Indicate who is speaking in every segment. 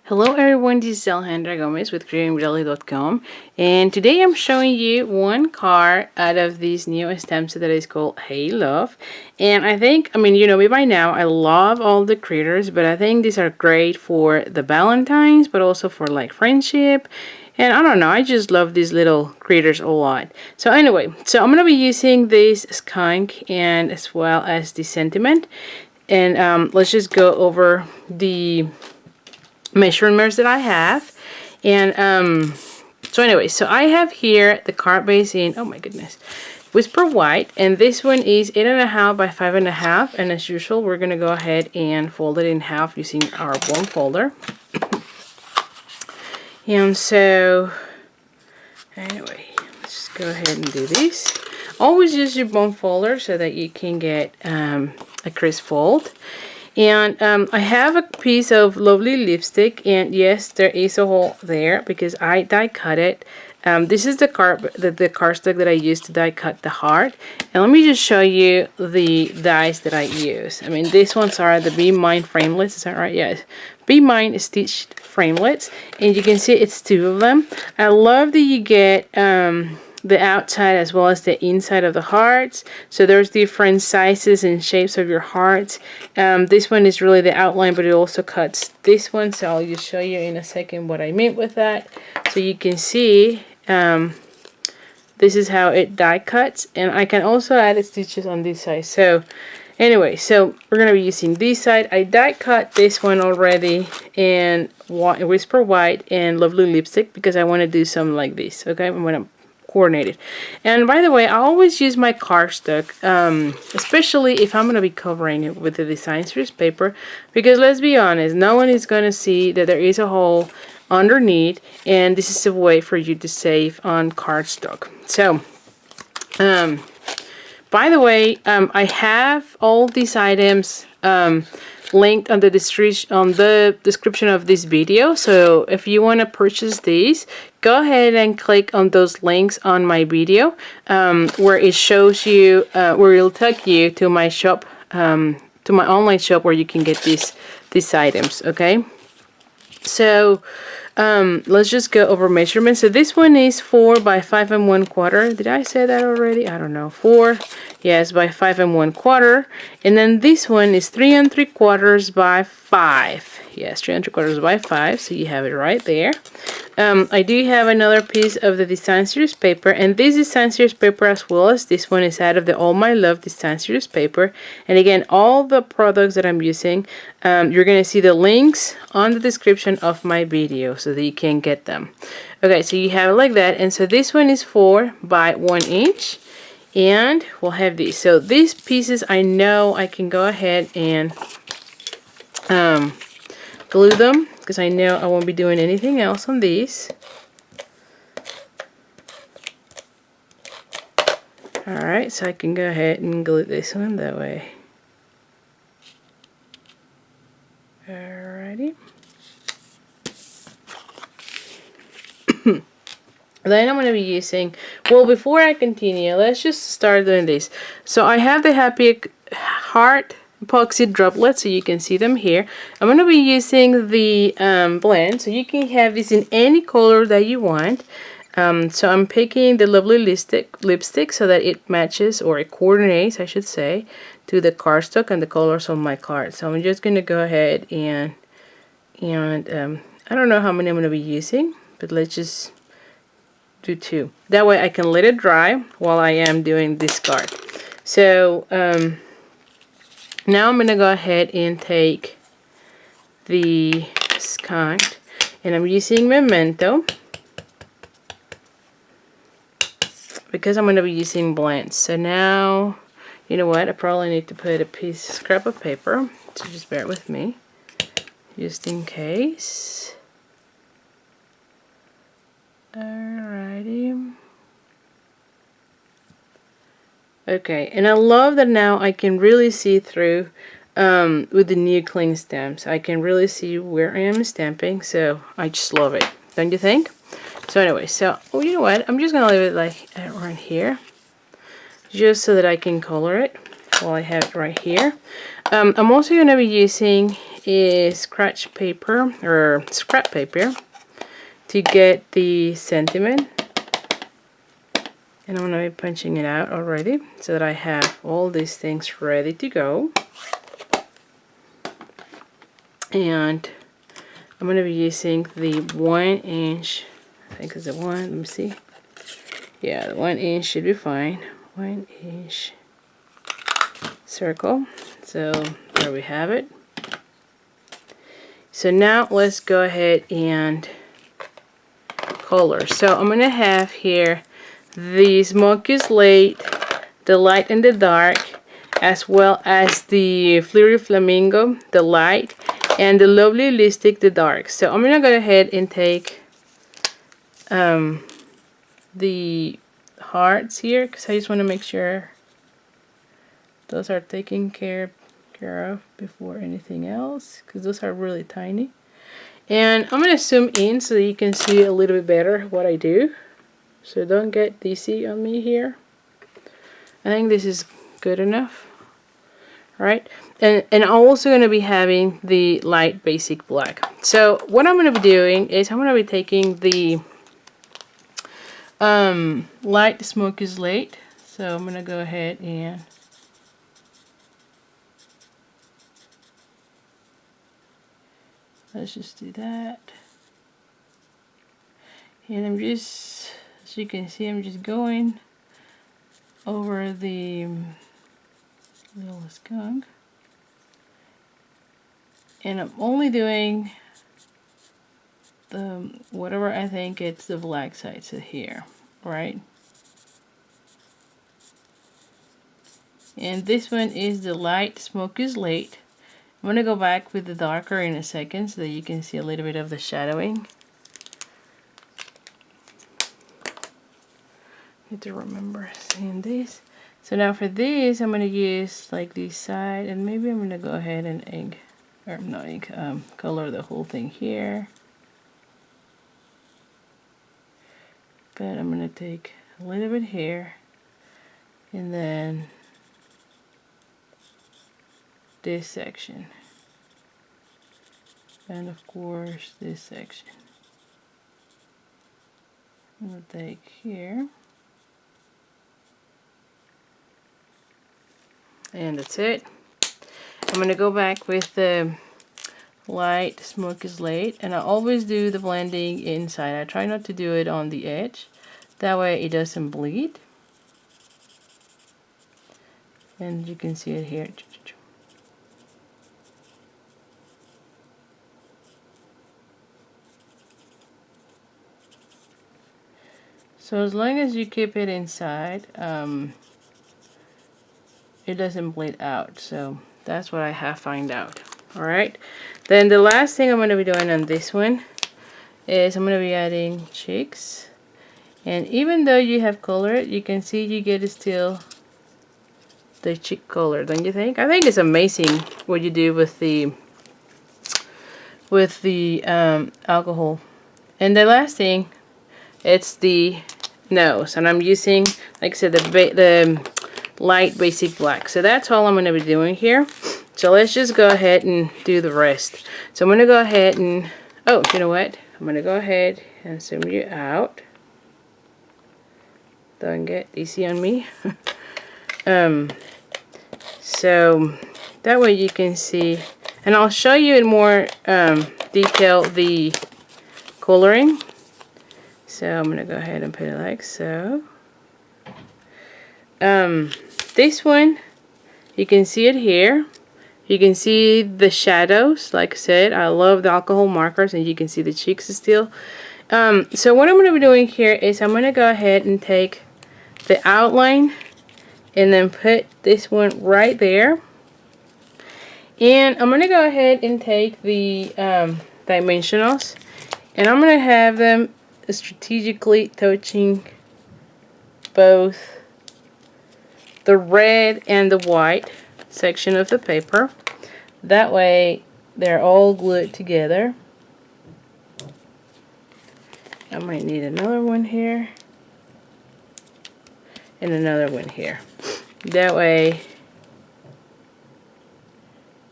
Speaker 1: Hello everyone, this is Alejandra Gomez with creatingreality.com, and today I'm showing you one card out of this new stamp set that is called Hey Love. And I think, you know me by now, I love all the critters, but I think these are great for the Valentines, but also for like friendship. And I don't know, I just love these little critters a lot. So anyway, I'm going to be using this skunk and as well as the sentiment. And let's just go over the measurements that I have. And so I have here the card base in, oh my goodness, Whisper White, and this one is 8.5 by 5.5, and as usual we're gonna go ahead and fold it in half using our bone folder. And so anyway, let's go ahead and do this. Always use your bone folder so that you can get a crisp fold. And I have a piece of lovely lipstick, and yes, there is a hole there because I die cut it. This is the cardstock that I used to die cut the heart. And let me just show you the dies that I use. These ones are the Be Mine framelets. Is that right? Yes. Be Mine stitched framelets, and you can see it's 2 of them. I love that you get the outside as well as the inside of the hearts, so there's different sizes and shapes of your hearts. This one is really the outline, but it also cuts this one, so I'll just show you in a second what I meant with that. So you can see this is how it die cuts, and I can also add stitches on this side. So anyway, so we're gonna be using this side. I die cut this one already in Whisper White and Lovely Lipstick because I want to do something like this. Okay, I'm gonna coordinated. And by the way, I always use my cardstock, especially if I'm going to be covering it with the design series paper, because let's be honest, no one is going to see that there is a hole underneath, and this is a way for you to save on cardstock. So by the way, I have all these items linked on the description of this video, so if you want to purchase these, go ahead and click on those links on my video, where it shows you where it'll take you to my shop, to my online shop, where you can get these items. Okay, so let's just go over measurements. So this one is 4 by 5 1/4. Did I say that already? I don't know. 4, yes, by 5 1/4. And then this one is 3 3/4 by 5. Yes, 3 3/4 by 5. So you have it right there. I do have another piece of the design series paper, and this design series paper as well as this one is out of the All My Love design series paper. And again, all the products that I'm using, you're gonna see the links on the description of my video so that you can get them. Okay, so you have it like that, and so this one is 4 by 1 inch, and we'll have these. So these pieces, I know I can go ahead and glue them, because I know I won't be doing anything else on these. Alright, so I can go ahead and glue this one that way. Alrighty. Then I'm going to be using, well, before I continue, let's just start doing this. So I have the Happy Heart epoxy droplets, so you can see them here. I'm going to be using the blend, so you can have this in any color that you want. So I'm picking the Lovely lipstick so that it matches, or it coordinates, I should say, to the cardstock and the colors on my card. So I'm just going to go ahead and I don't know how many I'm going to be using, but let's just do 2. That way I can let it dry while I am doing this card. So now I'm going to go ahead and take the skunk, and I'm using Memento because I'm going to be using blends. So now, you know what, I probably need to put a scrap of paper, so just bear with me, just in case. Alrighty. Okay, and I love that now I can really see through with the new cling stamps. I can really see where I am stamping, so I just love it. Don't you think? So anyway, so you know what? I'm just gonna leave it like right here, just so that I can color it while I have it right here. I'm also gonna be using is scratch paper or scrap paper to get the sentiment. And I'm going to be punching it out already so that I have all these things ready to go. And I'm going to be using the 1 inch, I think it's the one, let me see. Yeah, the 1 inch should be fine. 1 inch circle. So there we have it. So now let's go ahead and color. So I'm going to have here the smoky slate, the light and the dark, as well as the Flirty Flamingo, the light, and the Lovely Lipstick, the dark. So I'm going to go ahead and take the hearts here, because I just want to make sure those are taken care of before anything else, because those are really tiny. And I'm going to zoom in so that you can see a little bit better what I do. So don't get dizzy on me here. I think this is good enough. Alright, and I'm also going to be having the light basic black. So what I'm going to be doing is I'm going to be taking the light smoky slate. So I'm going to go ahead and let's just do that. And I'm just, as you can see, I'm just going over the little skunk. And I'm only doing the whatever I think it's the black side, so here, right? And this one is the light smoky slate. I'm going to go back with the darker in a second so that you can see a little bit of the shadowing. Need to remember seeing this. So now for this, I'm going to use like this side, and maybe I'm going to go ahead and color the whole thing here. But I'm going to take a little bit here, and then this section, and of course this section. I'm going to take here, and that's it. I'm going to go back with the light smoky slate, and I always do the blending inside. I try not to do it on the edge, that way it doesn't bleed. And you can see it here. So as long as you keep it inside, it doesn't bleed out. So that's what I have found out. Alright, then the last thing I'm going to be doing on this one is I'm going to be adding cheeks. And even though you have color, you can see you get still the cheek color, don't you think? I think it's amazing what you do with the alcohol. And the last thing, it's the nose, and I'm using, like I said, the light basic black. So that's all I'm going to be doing here. So let's just go ahead and do the rest. So I'm going to go ahead and, oh, you know what? I'm going to go ahead and zoom you out. Don't get easy on me. So that way you can see, and I'll show you in more detail the coloring. So I'm going to go ahead and put it like so. This one, you can see it here. You can see the shadows. Like I said, I love the alcohol markers, and you can see the cheeks still. So what I'm going to be doing here is I'm going to go ahead and take the outline and then put this one right there. And I'm going to go ahead and take the dimensionals, and I'm going to have them strategically touching both the red and the white section of the paper. That way they're all glued together. I might need another one here and another one here. That way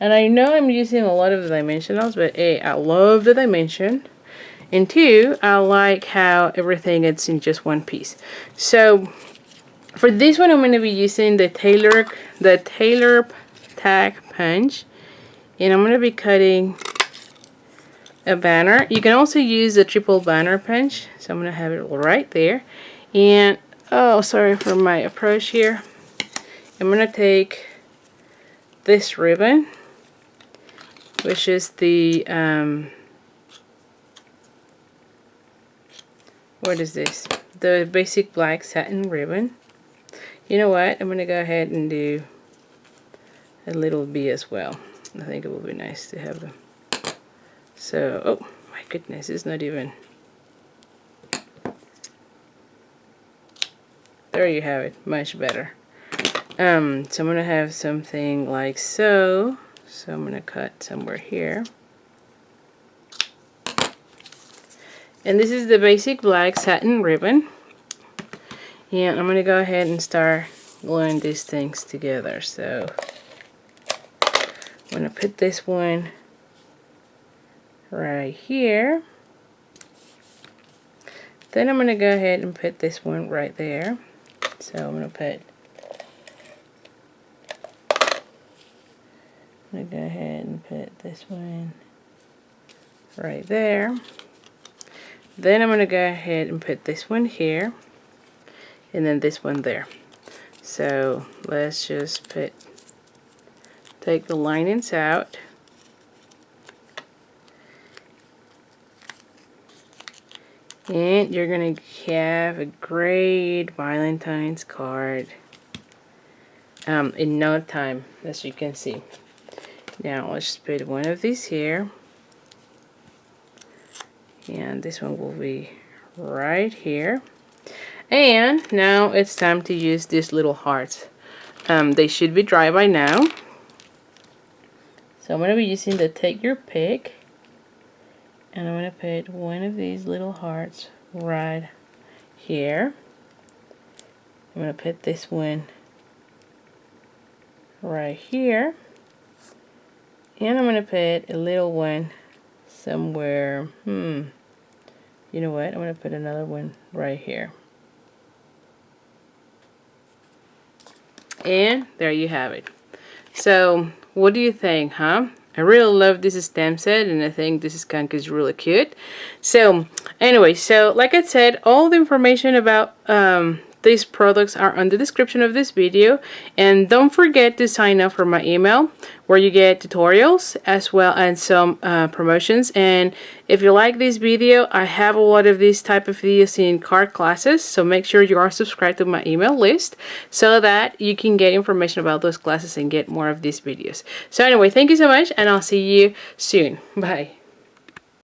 Speaker 1: And I know I'm using a lot of the dimensionals, but A, I love the dimension. And 2, I like how everything is in just one piece. So for this one, I'm going to be using the tailor tack punch. And I'm going to be cutting a banner. You can also use the triple banner punch. So I'm going to have it right there. And, oh, sorry for my approach here. I'm going to take this ribbon, which is the, what is this? The basic black satin ribbon. You know what? I'm going to go ahead and do a little bee as well. I think it will be nice to have them. So, oh my goodness, it's not even. There you have it, much better. So I'm going to have something like so. So I'm going to cut somewhere here. And this is the basic black satin ribbon. And I'm going to go ahead and start gluing these things together. So I'm going to put this one right here. Then I'm going to go ahead and put this one right there. So I'm going to go ahead and put this one right there. Then I'm going to go ahead and put this one here, and then this one there. So let's just take the linings out. And you're going to have a great Valentine's card in no time, as you can see. Now let's put one of these here. And this one will be right here. And now it's time to use these little hearts. They should be dry by now. So I'm going to be using the Take Your Pick. And I'm going to put one of these little hearts right here. I'm going to put this one right here. And I'm going to put a little one somewhere. You know what? I'm going to put another one right here. And there you have it. So, what do you think, huh? I really love this stamp set, and I think this skunk is really cute. So, anyway, so like I said, all the information about these products are on the description of this video, and don't forget to sign up for my email where you get tutorials as well as some promotions. And if you like this video, I have a lot of these type of videos in card classes, so make sure you are subscribed to my email list so that you can get information about those classes and get more of these videos. So anyway, thank you so much, and I'll see you soon. Bye.